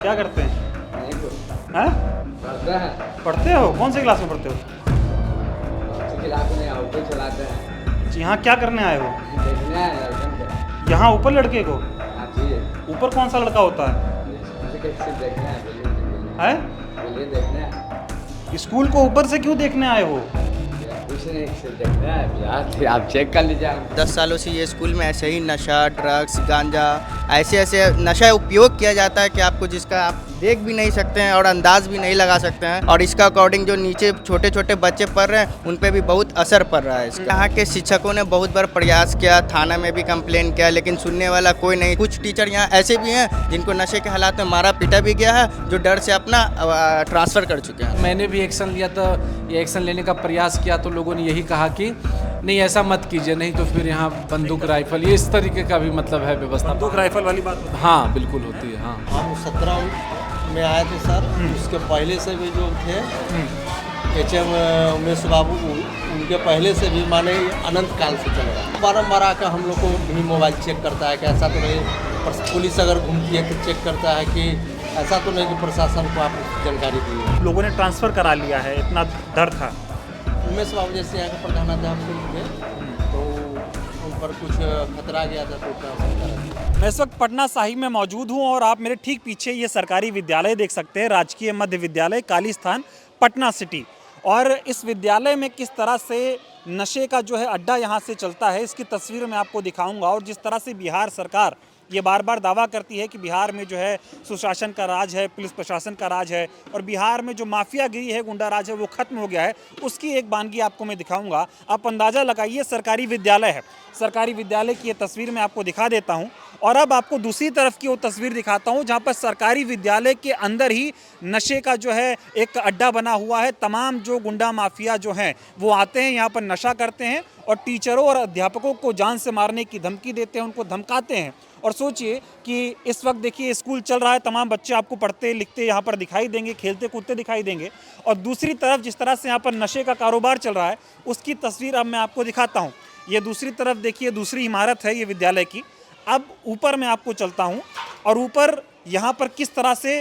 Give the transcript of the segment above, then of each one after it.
क्या करते हैं? नहीं कुछ हैं? करते हैं। पढ़ते हो? कौन से क्लास में पढ़ते हो? खिलाते नहीं ऑटो चलाते हैं। जी, यहाँ क्या करने आए हो? देखने आए लड़कन को। यहाँ ऊपर लड़के को? हाँ जी। ऊपर कौन सा लड़का होता है? मुझे कैसे देखना है बोलिए हैं? बोलिए देखना है। स्कूल को ऊपर से क्यों देखने आए हो? कुछ नहीं सिर्फ देखना है यार, आप चेक कर लीजिए। 10 सालों से ये स्कूल में ऐसे ही नशा, ड्रग्स, गांजा ऐसे ऐसे नशा उपयोग किया जाता है कि आपको जिसका आप देख भी नहीं सकते हैं और अंदाज भी नहीं लगा सकते हैं। और इसका अकॉर्डिंग जो नीचे छोटे छोटे बच्चे पढ़ रहे हैं उन पे भी बहुत असर पड़ रहा है इसका। यहाँ के शिक्षकों ने बहुत बार प्रयास किया, थाना में भी कंप्लेन किया, लेकिन सुनने वाला कोई नहीं। कुछ टीचर यहाँ ऐसे भी हैं जिनको नशे के हालात में मारा पीटा भी गया है, जो डर से अपना ट्रांसफ़र कर चुके हैं। मैंने भी एक्शन लिया था, ये एक्शन लेने का प्रयास किया तो लोगों ने यही कहा कि नहीं ऐसा मत कीजिए, नहीं तो फिर यहाँ बंदूक राइफल ये इस तरीके का भी मतलब है व्यवस्था। बंदूक राइफल वाली बात? हाँ बिल्कुल होती है। हाँ हम 17 में आए थे सर। उसके पहले से भी जो थे HM उमेश बाबू, उनके पहले से भी माने अनंत काल से चल रहा है। बारम्बार आकर हम लोग को भी मोबाइल चेक करता है कि ऐसा तो नहीं, पुलिस अगर घूमती है तो चेक करता है कि ऐसा तो नहीं कि प्रशासन को आप जानकारी दी है। लोगों ने ट्रांसफ़र करा लिया है, इतना डर था। उमेश बाबू जैसे यहाँ के प्रधानाध्यापक थे तो उन पर कुछ खतरा गया था तो ट्रांसफर करा दिया। मैं इस वक्त पटना साहिब में मौजूद हूँ और आप मेरे ठीक पीछे ये सरकारी विद्यालय देख सकते हैं, राजकीय मध्य विद्यालय कालीस्थान पटना सिटी। और इस विद्यालय में किस तरह से नशे का जो है अड्डा यहाँ से चलता है, इसकी तस्वीर मैं आपको दिखाऊंगा। और जिस तरह से बिहार सरकार ये बार बार दावा करती है कि बिहार में जो है सुशासन का राज है, पुलिस प्रशासन का राज है और बिहार में जो माफियागिरी है, गुंडा राज है, वो खत्म हो गया है, उसकी एक बानगी आपको मैं दिखाऊंगा। आप अंदाज़ा लगाइए, सरकारी विद्यालय है। सरकारी विद्यालय की ये तस्वीर मैं आपको दिखा देता हूँ। और अब आपको दूसरी तरफ की वो तस्वीर दिखाता हूँ जहाँ पर सरकारी विद्यालय के अंदर ही नशे का जो है एक अड्डा बना हुआ है। तमाम जो गुंडा माफिया जो हैं वो आते हैं, यहाँ पर नशा करते हैं और टीचरों और अध्यापकों को जान से मारने की धमकी देते हैं, उनको धमकाते हैं। और सोचिए कि इस वक्त देखिए स्कूल चल रहा है, तमाम बच्चे आपको पढ़ते लिखते यहाँ पर दिखाई देंगे, खेलते कूदते दिखाई देंगे। और दूसरी तरफ जिस तरह से यहाँ पर नशे का कारोबार चल रहा है उसकी तस्वीर अब मैं आपको दिखाता हूँ। ये दूसरी तरफ देखिए, दूसरी इमारत है ये विद्यालय की। अब ऊपर मैं आपको चलता हूँ और ऊपर यहाँ पर किस तरह से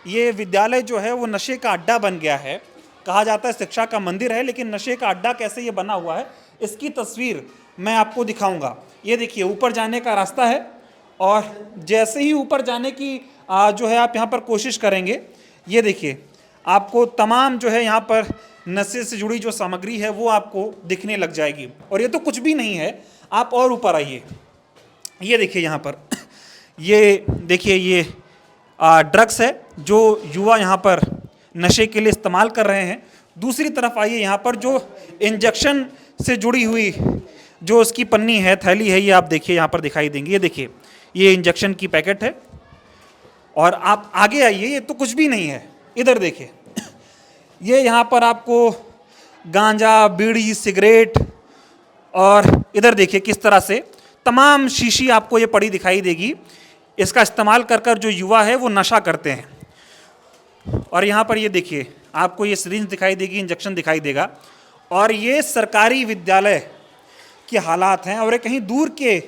ये विद्यालय जो है वो नशे का अड्डा बन गया है। कहा जाता है शिक्षा का मंदिर है, लेकिन नशे का अड्डा कैसे ये बना हुआ है इसकी तस्वीर मैं आपको दिखाऊंगा। ये देखिए ऊपर जाने का रास्ता है और जैसे ही ऊपर जाने की जो है आप यहाँ पर कोशिश करेंगे, ये देखिए आपको तमाम जो है यहाँ पर नशे से जुड़ी जो सामग्री है वो आपको दिखने लग जाएगी। और ये तो कुछ भी नहीं है, आप और ऊपर आइए, ये देखिए यहाँ पर ये देखिए ये ड्रग्स है जो युवा यहाँ पर नशे के लिए इस्तेमाल कर रहे हैं। दूसरी तरफ आइए, यहाँ पर जो इंजेक्शन से जुड़ी हुई जो उसकी पन्नी है, थैली है, ये आप देखिए यहाँ पर दिखाई देंगी। ये देखिए ये इंजेक्शन की पैकेट है। और आप आगे आइए, ये तो कुछ भी नहीं है, इधर देखिए ये यहाँ पर आपको गांजा, बीड़ी, सिगरेट और इधर देखिए किस तरह से तमाम शीशी आपको ये पड़ी दिखाई देगी। इसका इस्तेमाल कर कर जो युवा है वो नशा करते हैं। और यहाँ पर ये देखिए आपको ये सिरिंज दिखाई देगी, इंजेक्शन दिखाई देगा। और ये सरकारी विद्यालय के हालात हैं। और ये कहीं दूर के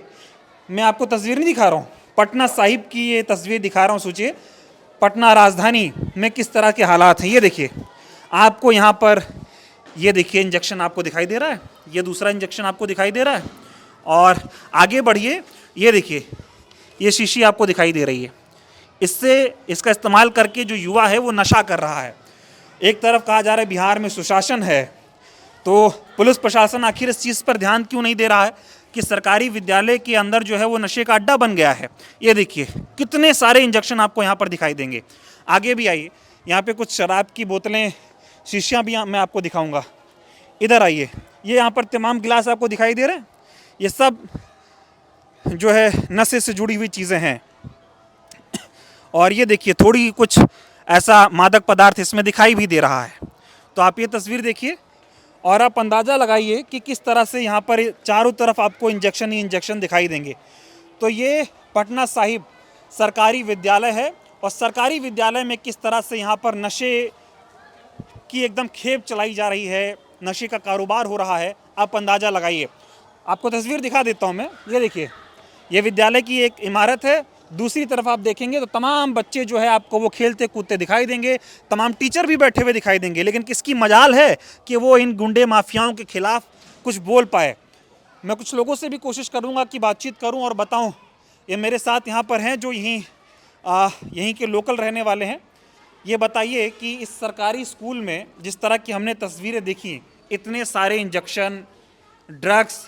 मैं आपको तस्वीर नहीं दिखा रहा हूँ, पटना साहिब की ये तस्वीर दिखा रहा हूँ। सोचिए पटना राजधानी में किस तरह के हालात हैं। ये देखिए आपको यहाँ पर ये देखिए इंजेक्शन आपको दिखाई दे रहा है, ये दूसरा इंजेक्शन आपको दिखाई दे रहा है। और आगे बढ़िए, ये देखिए ये शीशी आपको दिखाई दे रही है। इससे इसका इस्तेमाल करके जो युवा है वो नशा कर रहा है। एक तरफ कहा जा रहा है बिहार में सुशासन है, तो पुलिस प्रशासन आखिर इस चीज़ पर ध्यान क्यों नहीं दे रहा है कि सरकारी विद्यालय के अंदर जो है वो नशे का अड्डा बन गया है। ये देखिए कितने सारे इंजेक्शन आपको यहाँ पर दिखाई देंगे। आगे भी आइए, यहाँ पे कुछ शराब की बोतलें, शीशियाँ भी मैं आपको दिखाऊंगा। इधर आइए, ये यहाँ पर तमाम गिलास आपको दिखाई दे रहे हैं, ये सब जो है नशे से जुड़ी हुई चीज़ें हैं। और ये देखिए थोड़ी कुछ ऐसा मादक पदार्थ इसमें दिखाई भी दे रहा है। तो आप ये तस्वीर देखिए और आप अंदाज़ा लगाइए कि किस तरह से यहाँ पर चारों तरफ आपको इंजेक्शन ही इंजेक्शन दिखाई देंगे। तो ये पटना साहिब सरकारी विद्यालय है और सरकारी विद्यालय में किस तरह से यहाँ पर नशे की एकदम खेप चलाई जा रही है, नशे का कारोबार हो रहा है, आप अंदाज़ा लगाइए। आपको तस्वीर दिखा देता हूँ मैं। ये देखिए ये विद्यालय की एक इमारत है दूसरी तरफ आप देखेंगे तो तमाम बच्चे जो है आपको वो खेलते कूदते दिखाई देंगे, तमाम टीचर भी बैठे हुए दिखाई देंगे, लेकिन किसकी मजाल है कि वो इन गुंडे माफियाओं के खिलाफ कुछ बोल पाए। मैं कुछ लोगों से भी कोशिश करूंगा कि बातचीत करूं और बताऊं। ये मेरे साथ यहाँ पर हैं जो यहीं के लोकल रहने वाले हैं। ये बताइए कि इस सरकारी स्कूल में जिस तरह की हमने तस्वीरें देखी, इतने सारे इंजेक्शन, ड्रग्स,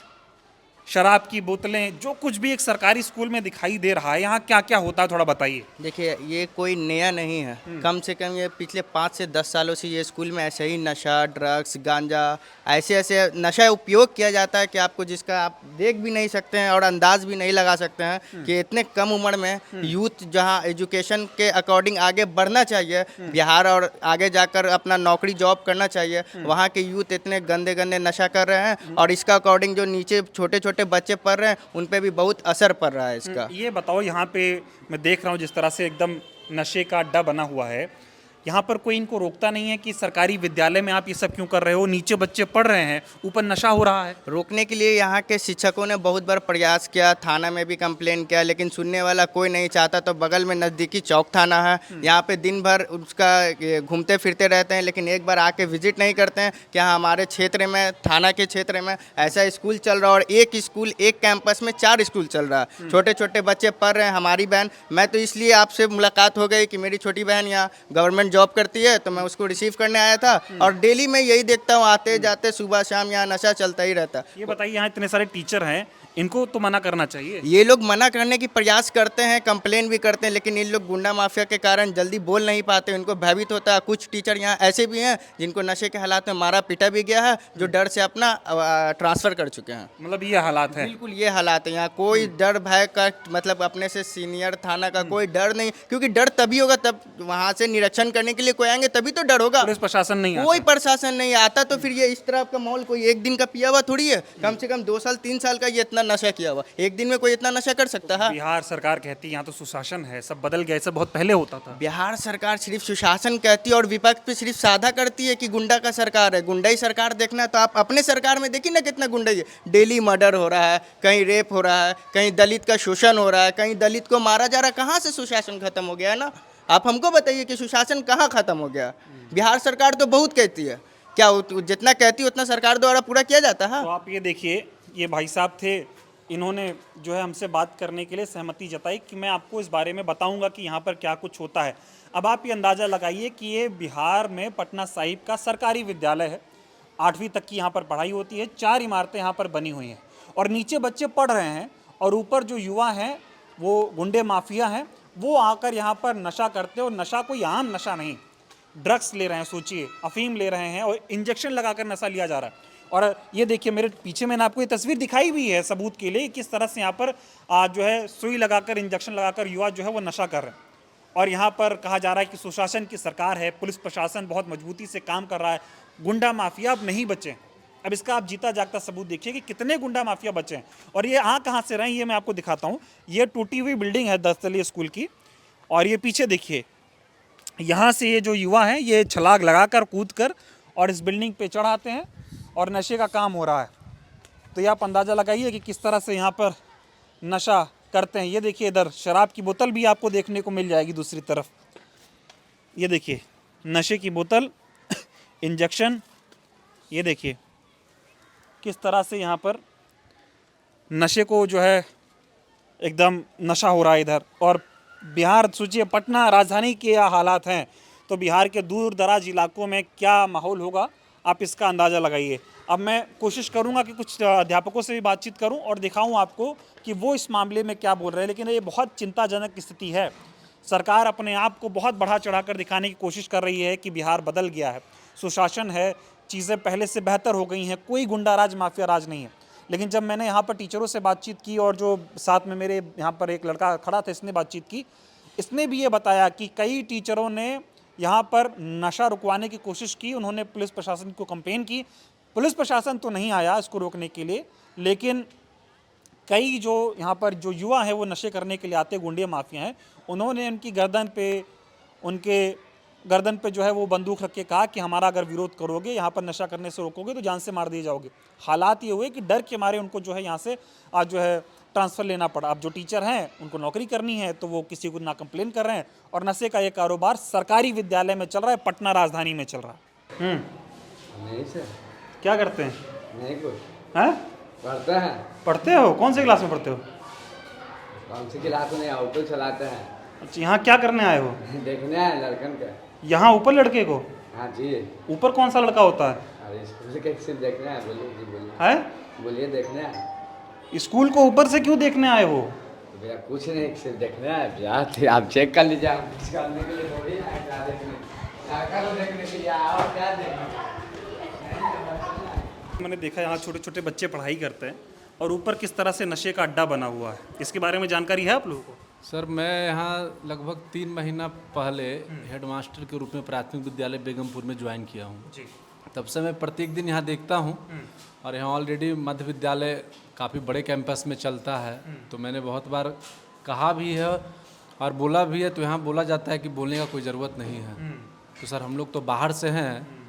शराब की बोतलें, जो कुछ भी एक सरकारी स्कूल में दिखाई दे रहा है, यहाँ क्या क्या होता है थोड़ा बताइए। देखिए, ये कोई नया नहीं है। कम से कम ये पिछले 5 से 10 सालों से ये स्कूल में ऐसे ही नशा, ड्रग्स, गांजा, ऐसे नशा उपयोग किया जाता है कि आपको जिसका आप देख भी नहीं सकते हैं और अंदाज भी नहीं लगा सकते हैं कि इतने कम उम्र में यूथ जहां एजुकेशन के अकॉर्डिंग आगे बढ़ना चाहिए, बिहार और आगे जाकर अपना नौकरी जॉब करना चाहिए, वहाँ के यूथ इतने गंदे गंदे नशा कर रहे हैं और इसका अकॉर्डिंग जो नीचे छोटे छोटे बच्चे पढ़ रहे हैं उन पे भी बहुत असर पड़ रहा है इसका। ये बताओ, यहाँ पे मैं देख रहा हूँ जिस तरह से एकदम नशे का अड्डा बना हुआ है, यहाँ पर कोई इनको रोकता नहीं है कि सरकारी विद्यालय में आप ये सब क्यों कर रहे हो? नीचे बच्चे पढ़ रहे हैं, ऊपर नशा हो रहा है। रोकने के लिए यहाँ के शिक्षकों ने बहुत बार प्रयास किया, थाना में भी कंप्लेन किया, लेकिन सुनने वाला कोई नहीं चाहता। तो बगल में नज़दीकी चौक थाना है, यहाँ पे दिन भर उसका घूमते फिरते रहते हैं, लेकिन एक बार आके विजिट नहीं करते हैं कि हाँ हमारे क्षेत्र में, थाना के क्षेत्र में ऐसा स्कूल चल रहा है और एक स्कूल, एक कैंपस में 4 स्कूल चल रहा है, छोटे छोटे बच्चे पढ़ रहे हैं। हमारी बहन, मैं तो इसलिए आपसे मुलाकात हो गई कि मेरी छोटी बहन यहाँ गवर्नमेंट जॉब करती है, तो मैं उसको रिसीव करने आया था और डेली मैं यही देखता हूँ, आते जाते सुबह शाम यहाँ नशा चलता ही रहता। ये बताइए, यहाँ इतने सारे टीचर हैं, इनको तो मना करना चाहिए। ये लोग मना करने की प्रयास करते हैं, कंप्लेन भी करते हैं, लेकिन इन लोग गुंडा माफिया के कारण जल्दी बोल नहीं पाते, इनको भयभीत होता है। कुछ टीचर यहाँ ऐसे भी हैं जिनको नशे के हालात में मारा पीटा भी गया है, जो डर से अपना ट्रांसफ़र कर चुके हैं। मतलब ये हालात है। बिल्कुल ये हालात है। यहाँ कोई डर भय का, मतलब अपने से सीनियर थाना का कोई डर नहीं, क्योंकि डर तभी होगा तब वहाँ से निरीक्षण करने के लिए कोई आएंगे, तभी तो डर होगा। पुलिस प्रशासन नहीं आता। कोई प्रशासन नहीं आता, तो फिर ये इस तरह का माहौल कोई एक दिन का पिया हुआ थोड़ी है, कम से कम 2 साल 3 साल का ये इतना नशा किया हुआ, एक दिन में कोई इतना नशा कर सकता है? बिहार सरकार कहती है यहाँ तो सुशासन है, सब बदल गया, सब बहुत पहले होता था। बिहार सरकार सिर्फ सुशासन कहती है और विपक्ष पे सिर्फ साधा करती है कि गुंडा का सरकार है। गुंडाई सरकार देखना है तो आप अपने सरकार में देखिए ना, कितना गुंडाई है। डेली मर्डर हो रहा है, कहीं रेप हो रहा है, कहीं दलित का शोषण हो रहा है, कहीं दलित को मारा जा रहा है। कहाँ से सुशासन खत्म हो गया है ना? आप हमको बताइए कि सुशासन कहाँ खत्म हो गया? बिहार सरकार तो बहुत कहती है, क्या जितना कहती है उतना सरकार द्वारा पूरा किया जाता है? तो आप ये देखिए, ये भाई साहब थे, इन्होंने जो है हमसे बात करने के लिए सहमति जताई कि मैं आपको इस बारे में बताऊंगा कि यहाँ पर क्या कुछ होता है। अब आप ये अंदाज़ा लगाइए कि ये बिहार में पटना साहिब का सरकारी विद्यालय है, 8वीं तक की यहाँ पर पढ़ाई होती है, 4 इमारतें यहाँ पर बनी हुई हैं और नीचे बच्चे पढ़ रहे हैं और ऊपर जो युवा हैं वो गुंडे माफिया हैं, वो आकर यहाँ पर नशा करते हैं। और नशा कोई आम नशा नहीं, ड्रग्स ले रहे हैं, सोचिए अफीम ले रहे हैं और इंजेक्शन लगाकर नशा लिया जा रहा है। और ये देखिए मेरे पीछे, मैंने आपको ये तस्वीर दिखाई हुई है सबूत के लिए, किस तरह से यहाँ पर जो है सुई लगाकर, इंजेक्शन लगाकर युवा जो है वो नशा कर रहे हैं। और यहाँ पर कहा जा रहा है कि सुशासन की सरकार है, पुलिस प्रशासन बहुत मजबूती से काम कर रहा है, गुंडा माफिया अब नहीं बचे। अब इसका आप जीता जागता सबूत देखिए कि कितने गुंडा माफिया बचे हैं। और ये कहाँ से रहे हैं, ये मैं आपको दिखाता हूँ। ये टूटी हुई बिल्डिंग है 10 तलीय स्कूल की, और ये पीछे देखिए, यहाँ से ये जो युवा हैं ये छलांग लगाकर, कूद कर और इस बिल्डिंग पे चढ़ आते हैं और नशे का काम हो रहा है। तो ये आप अंदाज़ा लगाइए कि किस तरह से यहाँ पर नशा करते हैं। ये देखिए, इधर शराब की बोतल भी आपको देखने को मिल जाएगी दूसरी तरफ। ये देखिए नशे की बोतल, इंजेक्शन, ये देखिए किस तरह से यहाँ पर नशे को जो है एकदम नशा हो रहा है इधर। और बिहार, सोचिए पटना राजधानी के यह हालात हैं, तो बिहार के दूर दराज इलाकों में क्या माहौल होगा, आप इसका अंदाज़ा लगाइए। अब मैं कोशिश करूंगा कि कुछ अध्यापकों से भी बातचीत करूं और दिखाऊं आपको कि वो इस मामले में क्या बोल रहे हैं, लेकिन ये बहुत चिंताजनक स्थिति है। सरकार अपने आप को बहुत बढ़ा चढ़ाकर दिखाने की कोशिश कर रही है कि बिहार बदल गया है, सुशासन है, चीज़ें पहले से बेहतर हो गई हैं, कोई गुंडा राज, माफिया राज नहीं है। लेकिन जब मैंने यहाँ पर टीचरों से बातचीत की और जो साथ में मेरे यहाँ पर एक लड़का खड़ा था, इसने बातचीत की, इसने भी ये बताया कि कई टीचरों ने यहाँ पर नशा रुकवाने की कोशिश की, उन्होंने पुलिस प्रशासन को कंप्लेन की। पुलिस प्रशासन तो नहीं आया इसको रोकने के लिए, लेकिन कई जो यहाँ पर जो युवा हैं वो नशे करने के लिए आते गुंडे माफिया हैं, उन्होंने उनकी गर्दन पे जो है वो बंदूक रख के कहा कि हमारा अगर विरोध करोगे, यहाँ पर नशा करने से रोकोगे तो जान से मार दिए जाओगे। हालात ये हुए कि डर के मारे उनको जो है यहाँ से आज जो है ट्रांसफ़र लेना पड़ा। अब जो टीचर हैं उनको नौकरी करनी है तो वो किसी को ना कंप्लेन कर रहे हैं, और नशे का ये कारोबार सरकारी विद्यालय में चल रहा है, पटना राजधानी में चल रहा है। नहीं सर, क्या करते हैं? नहीं कुछ हैं? पढ़ते हैं। पढ़ते हो? कौन से क्लास में पढ़ते हो? कौन सी क्लास में? ऑटो चलाते हैं। अच्छा, यहाँ क्या करने आए हो? देखने आए लड़कन का। यहाँ ऊपर लड़के को? हाँ जी। ऊपर कौन सा लड़का होता है? अरे स्कूल के सिर्फ देखने आए। बोलिए जी, बोलिए। है? बोलिए, देखने आए। स्कूल को ऊपर से क्यों देखने आए हो? भैया कुछ नहीं, सिर्फ देखने आए भैया। फिर आप चेक कर लीजिए। आप कुछ करने के लिए थोड़ी आए, क्या देखने? लड़का को देखने के लिए आए और क्या देखने? मैंने देखा यहाँ छोटे छोटे बच्चे पढ़ाई करते हैं और ऊपर किस तरह से नशे का अड्डा बना हुआ है, इसके बारे में जानकारी है आप लोगों को? सर मैं यहाँ लगभग 3 महीना पहले हेडमास्टर के रूप में प्राथमिक विद्यालय बेगमपुर में ज्वाइन किया हूँ। जी। तब से मैं प्रत्येक दिन यहाँ देखता हूँ, और यहाँ ऑलरेडी मध्य विद्यालय काफ़ी बड़े कैंपस में चलता है, तो मैंने बहुत बार कहा भी है और बोला भी है, तो यहाँ बोला जाता है कि बोलने का कोई ज़रूरत नहीं है। तो सर हम लोग तो बाहर से हैं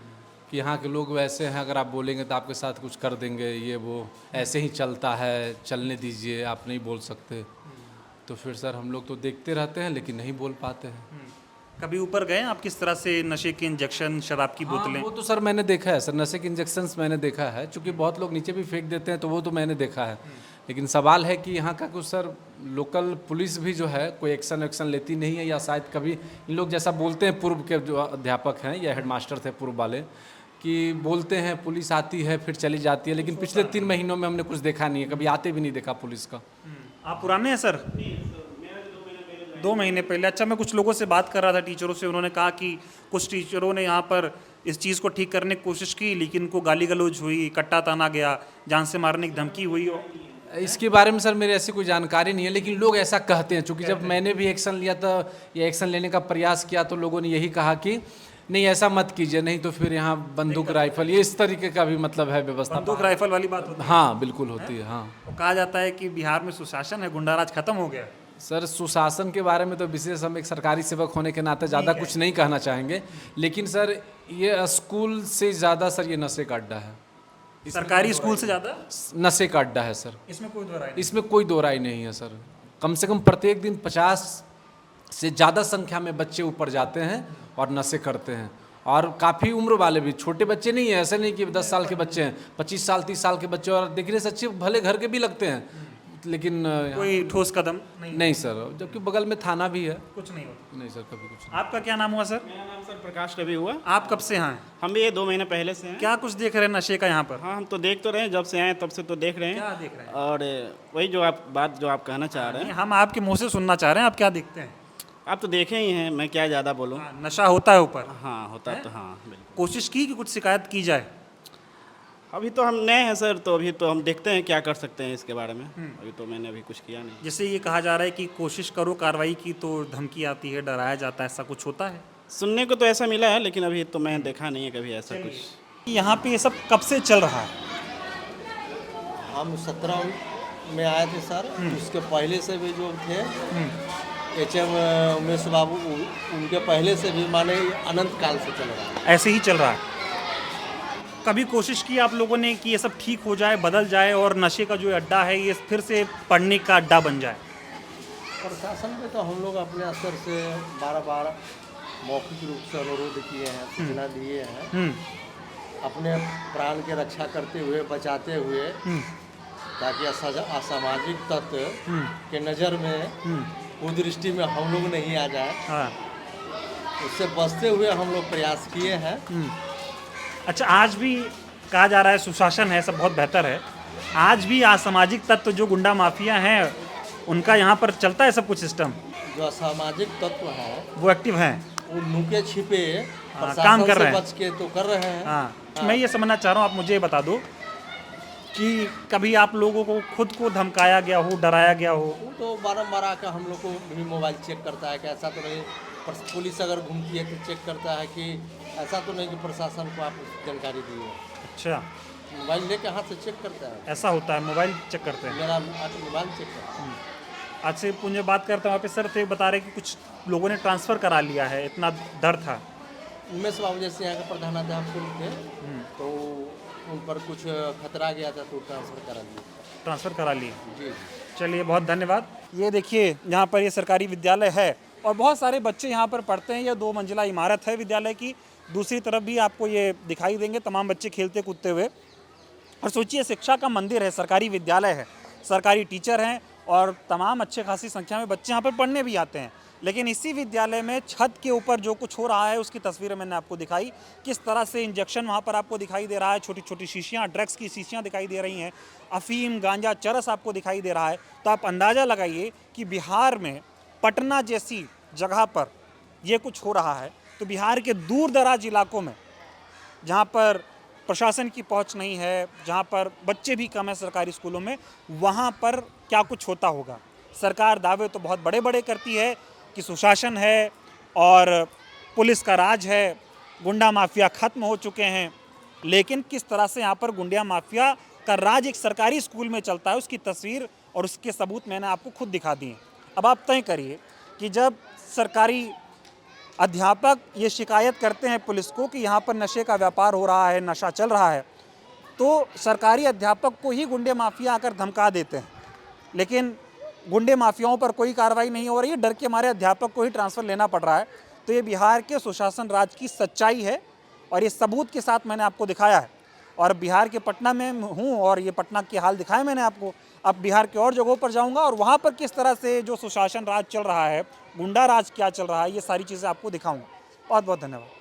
कि यहाँ के लोग वैसे हैं, अगर आप बोलेंगे तो आपके साथ कुछ कर देंगे, ये वो ऐसे ही चलता है, चलने दीजिए, आप नहीं बोल सकते। तो फिर सर हम लोग तो देखते रहते हैं लेकिन नहीं बोल पाते हैं। कभी ऊपर गए आप किस तरह से नशे के इंजेक्शन, शराब की बोतलें? वो तो सर मैंने देखा है सर, नशे के इंजेक्शन्स मैंने देखा है, क्योंकि बहुत लोग नीचे भी फेंक देते हैं, तो वो तो मैंने देखा है। लेकिन सवाल है कि यहाँ का कुछ सर लोकल पुलिस भी जो है कोई एक्शन लेती नहीं है, या शायद कभी इन लोग जैसा बोलते हैं, पूर्व के जो अध्यापक हैं या हेडमास्टर थे पूर्व वाले, कि बोलते हैं पुलिस आती है फिर चली जाती है, लेकिन पिछले 3 महीनों में हमने कुछ देखा नहीं है, कभी आते भी नहीं देखा पुलिस का। आप पुराने हैं सर? 2 महीने पहले। अच्छा, मैं कुछ लोगों से बात कर रहा था, टीचरों से, उन्होंने कहा कि कुछ टीचरों ने यहाँ पर इस चीज़ को ठीक करने की कोशिश की, लेकिन उनको गाली गलौज हुई, कट्टा ताना गया, जान से मारने की धमकी हुई। इसके बारे में सर मेरे ऐसी कोई जानकारी नहीं है, लेकिन लोग ऐसा कहते हैं, चूँकि जब मैंने भी एक्शन लिया था या एक्शन लेने का प्रयास किया तो लोगों ने यही कहा कि नहीं ऐसा मत कीजिए, नहीं तो फिर यहाँ बंदूक राइफल, ये इस तरीके का भी मतलब है व्यवस्था। बंदूक राइफल वाली बात होती है? हाँ बिल्कुल होती है। हाँ, कहा जाता है कि बिहार में सुशासन है, गुंडाराज खत्म हो गया। सर सुशासन के बारे में तो विशेष हम एक सरकारी सेवक होने के नाते ज़्यादा कुछ नहीं कहना चाहेंगे, लेकिन सर ये स्कूल से ज़्यादा सर ये नशे का अड्डा है। सरकारी स्कूल से ज़्यादा नशे का अड्डा है सर, इसमें कोई दो राय इसमें कोई दो राय नहीं है सर। कम से कम प्रत्येक दिन 50 से ज़्यादा संख्या में बच्चे ऊपर जाते हैं और नशे करते हैं, और काफ़ी उम्र वाले भी, छोटे बच्चे नहीं है, ऐसे नहीं कि 10 साल के बच्चे हैं, 25 साल 30 साल के बच्चे, और देखने से अच्छे भले घर के भी लगते हैं, लेकिन कोई ठोस कदम नहीं सर, जबकि बगल में थाना भी है। कुछ नहीं होता। नहीं सर, कभी कुछ आपका क्या नाम हुआ सर? मेरा नाम सर प्रकाश रवि हुआ। आप कब से हैं? हम भी ये 2 महीने पहले से हैं। क्या कुछ देख रहे हैं नशे का यहाँ पर? हाँ, हम तो देख तो रहे हैं, जब से आए तब से तो देख रहे हैं। क्या देख रहे हैं? और वही जो आप बात जो आप कहना चाह रहे हैं, हम आपके मुंह से सुनना चाह रहे हैं, आप क्या देखते हैं? आप तो देखे ही हैं, मैं क्या ज़्यादा बोलूँ। नशा होता है ऊपर? हाँ होता तो, हाँ बिल्कुल। कोशिश की कि कुछ शिकायत की जाए? अभी तो हम नए हैं सर, तो अभी तो हम देखते हैं क्या कर सकते हैं इसके बारे में। अभी तो मैंने अभी कुछ किया नहीं। जैसे ये कहा जा रहा है कि कोशिश करो कार्रवाई की तो धमकी आती है, डराया जाता है, ऐसा कुछ होता है? सुनने को तो ऐसा मिला है, लेकिन अभी तो मैं देखा नहीं है कभी ऐसा कुछ। यहाँ पे ये सब कब से चल रहा है? हम 17 में आए थे सर, उसके पहले से भी जो थे HM उमेश बाबू, उनके पहले से भी माने अनंत काल से चल रहा है। ऐसे ही चल रहा है। कभी कोशिश की आप लोगों ने कि ये सब ठीक हो जाए, बदल जाए, और नशे का जो अड्डा है ये फिर से पढ़ने का अड्डा बन जाए? प्रशासन में तो हम लोग अपने स्तर से बार मौखिक रूप से अनुरोध किए हैं, सूचना दिए हैं, अपने प्राण की रक्षा करते हुए, बचाते हुए, ताकि असामाजिक तत्व के नज़र में कुदृष्टि में हम लोग नहीं आ जाए। हाँ। उससे बचते हुए हम लोग प्रयास किए हैं। अच्छा, आज भी कहा जा रहा है सुशासन है, सब बहुत बेहतर है, आज भी असामाजिक तत्व जो गुंडा माफिया हैं उनका यहाँ पर चलता है सब कुछ सिस्टम? जो असामाजिक तत्व हैं वो एक्टिव हैं? वो नुके छिपे काम कर रहे हैं, बच के तो कर रहे हैं। हाँ। मैं ये समझना चाह रहा हूँ, आप मुझे बता दो कि कभी आप लोगों को खुद को धमकाया गया हो, डराया गया हो? वो तो बारम्बार आकर हम लोग को भी मोबाइल चेक करता है कि ऐसा तो नहीं, पुलिस अगर घूमती है तो चेक करता है कि ऐसा तो नहीं कि प्रशासन को आप जानकारी दी है। अच्छा, मोबाइल लेके हाथ से चेक करता है। ऐसा होता है, मोबाइल चेक करते हैं? मेरा मोबाइल चेक करता है। आज से मुझे बात करता हूँ, वहाँ पे सर थे बता रहे कि कुछ लोगों ने ट्रांसफ़र करा लिया है, इतना डर था। उमेश बाबू जैसे यहाँ के प्रधानाध्यापक थे, तो उन पर कुछ खतरा गया था तो ट्रांसफ़र करा दिया। ट्रांसफ़र करा लिए। चलिए बहुत धन्यवाद। ये देखिए यहाँ पर ये सरकारी विद्यालय है और बहुत सारे बच्चे यहाँ पर पढ़ते हैं। यह 2 मंजिला इमारत है विद्यालय की। दूसरी तरफ भी आपको ये दिखाई देंगे तमाम बच्चे खेलते कूदते हुए। और सोचिए शिक्षा का मंदिर है, सरकारी विद्यालय है, सरकारी टीचर हैं और तमाम अच्छे खासी संख्या में बच्चे यहाँ पर पढ़ने भी आते हैं। लेकिन इसी विद्यालय में छत के ऊपर जो कुछ हो रहा है उसकी तस्वीरें मैंने आपको दिखाई। किस तरह से इंजेक्शन वहाँ पर आपको दिखाई दे रहा है, छोटी छोटी शीशियाँ, ड्रग्स की शीशियाँ दिखाई दे रही हैं, अफीम, गांजा, चरस आपको दिखाई दे रहा है। तो आप अंदाज़ा लगाइए कि बिहार में पटना जैसी जगह पर ये कुछ हो रहा है, तो बिहार के दूर दराज इलाकों में जहाँ पर प्रशासन की पहुंच नहीं है, जहाँ पर बच्चे भी कम हैं सरकारी स्कूलों में, वहाँ पर क्या कुछ होता होगा। सरकार दावे तो बहुत बड़े बड़े करती है कि सुशासन है और पुलिस का राज है, गुंडा माफिया ख़त्म हो चुके हैं, लेकिन किस तरह से यहाँ पर गुंडा माफिया का राज एक सरकारी स्कूल में चलता है, उसकी तस्वीर और उसके सबूत मैंने आपको खुद दिखा दिए। अब आप तय करिए कि जब सरकारी अध्यापक ये शिकायत करते हैं पुलिस को कि यहाँ पर नशे का व्यापार हो रहा है, नशा चल रहा है, तो सरकारी अध्यापक को ही गुंडे माफिया आकर धमका देते हैं, लेकिन गुंडे माफियाओं पर कोई कार्रवाई नहीं हो रही है। डर के मारे अध्यापक को ही ट्रांसफ़र लेना पड़ रहा है। तो ये बिहार के सुशासन राज की सच्चाई है और ये सबूत के साथ मैंने आपको दिखाया है। और बिहार के पटना में हूँ और ये पटना के हाल दिखाए मैंने आपको। अब बिहार के और जगहों पर जाऊँगा और वहाँ पर किस तरह से जो सुशासन राज चल रहा है, गुंडा राज क्या चल रहा है, ये सारी चीज़ें आपको दिखाऊँगा। बहुत बहुत धन्यवाद।